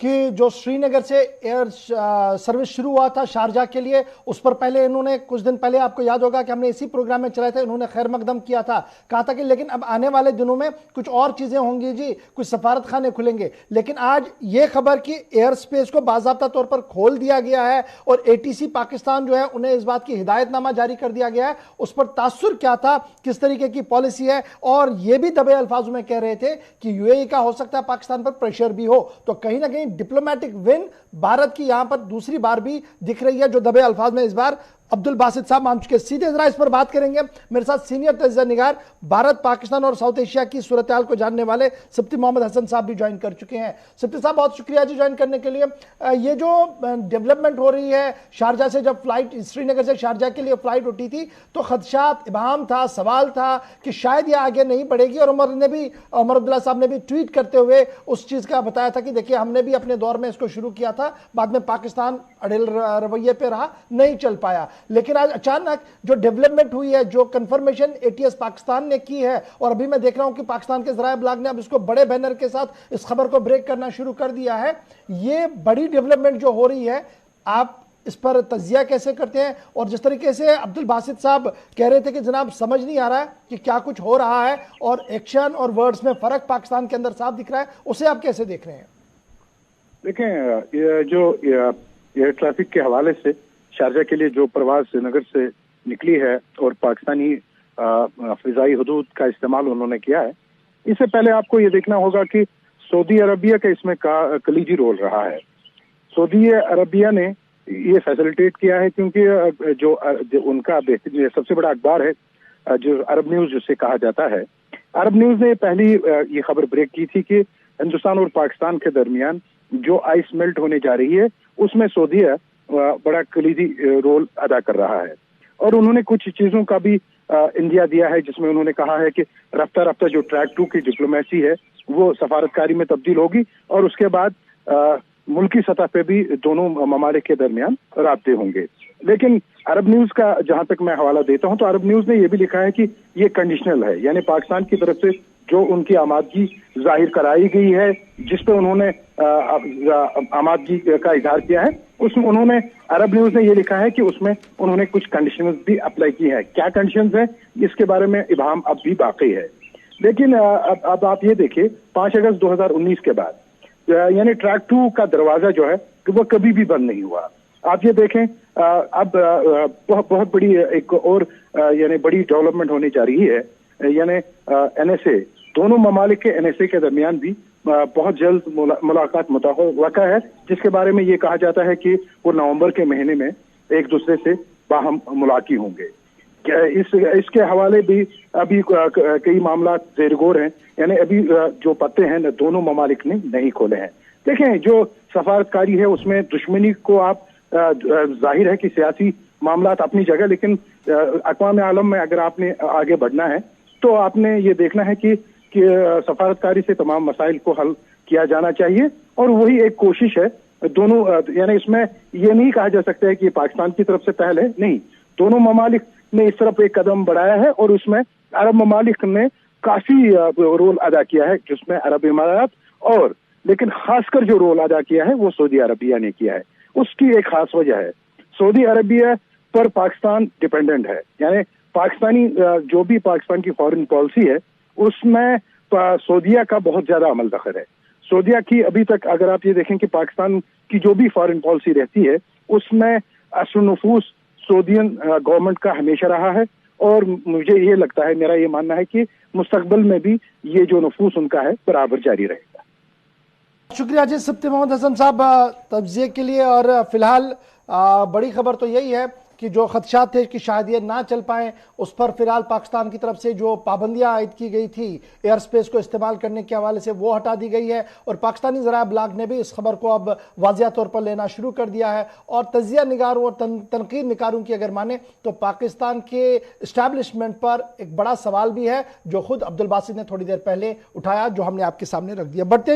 کہ جو سری نگر سے ایئر سروس شروع ہوا تھا شارجہ کے لیے، اس پر پہلے انہوں نے کچھ دن پہلے آپ کو یاد ہوگا کہ ہم نے اسی پروگرام میں چلائے تھے، انہوں نے خیر مقدم کیا تھا، کہا تھا کہ لیکن اب آنے والے دنوں میں کچھ اور چیزیں ہوں گی جی، کچھ سفارت خانے کھلیں گے. لیکن آج یہ خبر کہ ایئر سپیس کو باضابطہ طور پر کھول دیا گیا ہے اور اے ٹی سی پاکستان جو ہے انہیں اس بات کی ہدایت نامہ جاری کر دیا گیا ہے، اس پر تاثر کیا تھا، کس طریقے کی پالیسی ہے، اور یہ بھی دبے الفاظوں میں کہہ رہے تھے کہ یو اے ای کا ہو سکتا ہے پاکستان پر پریشر بھی ہو. تو کہیں نہ کہیں ڈپلومیٹک ون بھارت کی یہاں پر دوسری بار بھی دکھ رہی ہے، جو دبے الفاظ میں اس بار عبدالباسط صاحب مان چکے. سیدھے ذرا اس پر بات کریں گے. میرے ساتھ سینئر تجزیہ نگار بھارت، پاکستان اور ساؤتھ ایشیا کی صورتحال کو جاننے والے سبتی محمد حسن صاحب بھی جوائن کر چکے ہیں. سبتی صاحب بہت شکریہ جی جوائن کرنے کے لیے. یہ جو ڈیولپمنٹ ہو رہی ہے شارجہ سے، جب فلائٹ سری نگر سے شارجہ کے لیے فلائٹ اٹھی تھی تو خدشات، ابہام تھا، سوال تھا کہ شاید یہ آگے نہیں بڑھے گی، اور عمر عبداللہ صاحب نے بھی ٹویٹ کرتے ہوئے اس چیز کا بتایا تھا کہ دیکھیں ہم نے بھی اپنے دور میں اس کو شروع کیا تھا، بعد میں پاکستان اڑیل رویے پہ رہا، نہیں چل پایا. لیکن آج اچانک جو ڈیولپمنٹ ہوئی ہے، جو confirmation A T S Pakistan نے کی ہے، اور ابھی میں دیکھ رہا ہوں کہ پاکستان کے ذرائع ابلاغ نے اب اس کو بڑے بینر کے ساتھ اس خبر کو بریک کرنا شروع کر دیا ہے. یہ بڑی ڈیولپمنٹ جو ہو رہی ہے، آپ اس پر تجزیہ کیسے کرتے ہیں؟ اور جس طریقے سے عبدالباسط صاحب کہہ رہے تھے کہ جناب سمجھ نہیں آ رہا ہے کہ کیا کچھ ہو رہا ہے، اور ایکشن اور ورڈز میں فرق پاکستان کے اندر صاف دکھ رہا ہے، اسے آپ کیسے دیکھ رہے ہیں؟ دیکھیں، یہ جو ایئر ٹریفک کے حوالے سے شارجہ کے لیے جو پرواز سری نگر سے نکلی ہے اور پاکستانی فضائی حدود کا استعمال انہوں نے کیا ہے، اس سے پہلے آپ کو یہ دیکھنا ہوگا کہ سعودی عربیہ کا اس میں کلیدی رول رہا ہے. سعودی عربیہ نے یہ فیسلٹیٹ کیا ہے کیونکہ جو ان کا سب سے بڑا اخبار ہے جو عرب نیوز جسے کہا جاتا ہے، عرب نیوز نے پہلی یہ خبر بریک کی تھی کہ ہندوستان اور پاکستان کے درمیان جو آئس میلٹ ہونے جا رہی ہے اس میں سعودیہ بڑا کلیدی رول ادا کر رہا ہے. اور انہوں نے کچھ چیزوں کا بھی انڈیا دیا ہے، جس میں انہوں نے کہا ہے کہ رفتہ رفتہ جو ٹریک 2 کی ڈپلومیسی ہے وہ سفارتکاری میں تبدیل ہوگی، اور اس کے بعد ملکی سطح پہ بھی دونوں ممالک کے درمیان رابطے ہوں گے. لیکن عرب نیوز کا جہاں تک میں حوالہ دیتا ہوں تو عرب نیوز نے یہ بھی لکھا ہے کہ یہ کنڈیشنل ہے، یعنی پاکستان کی طرف سے جو ان کی آمادگی ظاہر کرائی گئی ہے، جس پہ انہوں نے آمادگی کا اظہار کیا ہے، اس میں انہوں نے عرب نیوز نے یہ لکھا ہے کہ اس میں انہوں نے کچھ کنڈیشنز بھی اپلائی کی ہیں. کیا کنڈیشنز ہیں اس کے بارے میں ابہام اب بھی باقی ہے. لیکن اب آپ یہ دیکھیں 5 اگست 2019 کے بعد یعنی ٹریک 2 کا دروازہ جو ہے وہ کبھی بھی بند نہیں ہوا. آپ یہ دیکھیں اب بہت بڑی ایک اور یعنی بڑی ڈیولپمنٹ ہونے جا رہی ہے، یعنی این ایس اے، دونوں ممالک کے این ایس اے کے درمیان بھی بہت جلد ملاقات متوقع ہے، جس کے بارے میں یہ کہا جاتا ہے کہ وہ نومبر کے مہینے میں ایک دوسرے سے باہم ملاقات ہوں گے. اس کے حوالے بھی ابھی کئی معاملات زیر غور ہیں، یعنی ابھی جو پتے ہیں دونوں ممالک نے نہیں کھولے ہیں. دیکھیں جو سفارتکاری ہے اس میں دشمنی کو آپ ظاہر ہے کہ سیاسی معاملات اپنی جگہ، لیکن اقوام عالم میں اگر آپ نے آگے بڑھنا ہے تو آپ نے یہ دیکھنا ہے کہ سفارتکاری سے تمام مسائل کو حل کیا جانا چاہیے، اور وہی ایک کوشش ہے دونوں، یعنی اس میں یہ نہیں کہا جا سکتا ہے کہ پاکستان کی طرف سے پہل ہے، نہیں، دونوں ممالک نے اس طرف ایک قدم بڑھایا ہے، اور اس میں عرب ممالک نے کافی رول ادا کیا ہے، جس میں عرب امارات لیکن خاص کر جو رول ادا کیا ہے وہ سعودی عربیہ نے کیا ہے. اس کی ایک خاص وجہ ہے، سعودی عربیہ پر پاکستان ڈیپینڈنٹ ہے، یعنی پاکستانی جو بھی پاکستان کی فارن پالیسی ہے اس میں سعودیہ کا بہت زیادہ عمل دخل ہے. سعودیہ کی ابھی تک اگر آپ یہ دیکھیں کہ پاکستان کی جو بھی فارن پالیسی رہتی ہے اس میں اثر نفوذ سعودین گورنمنٹ کا ہمیشہ رہا ہے، اور مجھے یہ لگتا ہے، میرا یہ ماننا ہے کہ مستقبل میں بھی یہ جو نفوذ ان کا ہے برابر جاری رہے گا. شکریہ جی سبتی محمد حسن صاحب تجزیے کے لیے. اور فی الحال بڑی خبر تو یہی ہے کہ جو خدشات تھے کہ شاید یہ نہ چل پائیں، اس پر فی الحال پاکستان کی طرف سے جو پابندیاں عائد کی گئی تھی ایئر سپیس کو استعمال کرنے کے حوالے سے وہ ہٹا دی گئی ہے، اور پاکستانی ذرائع ابلاغ نے بھی اس خبر کو اب واضح طور پر لینا شروع کر دیا ہے. اور تجزیہ نگاروں اور تنقید نگاروں کی اگر مانیں تو پاکستان کے اسٹیبلشمنٹ پر ایک بڑا سوال بھی ہے جو خود عبدالباسط نے تھوڑی دیر پہلے اٹھایا، جو ہم نے آپ کے سامنے رکھ دیا. بڑھتے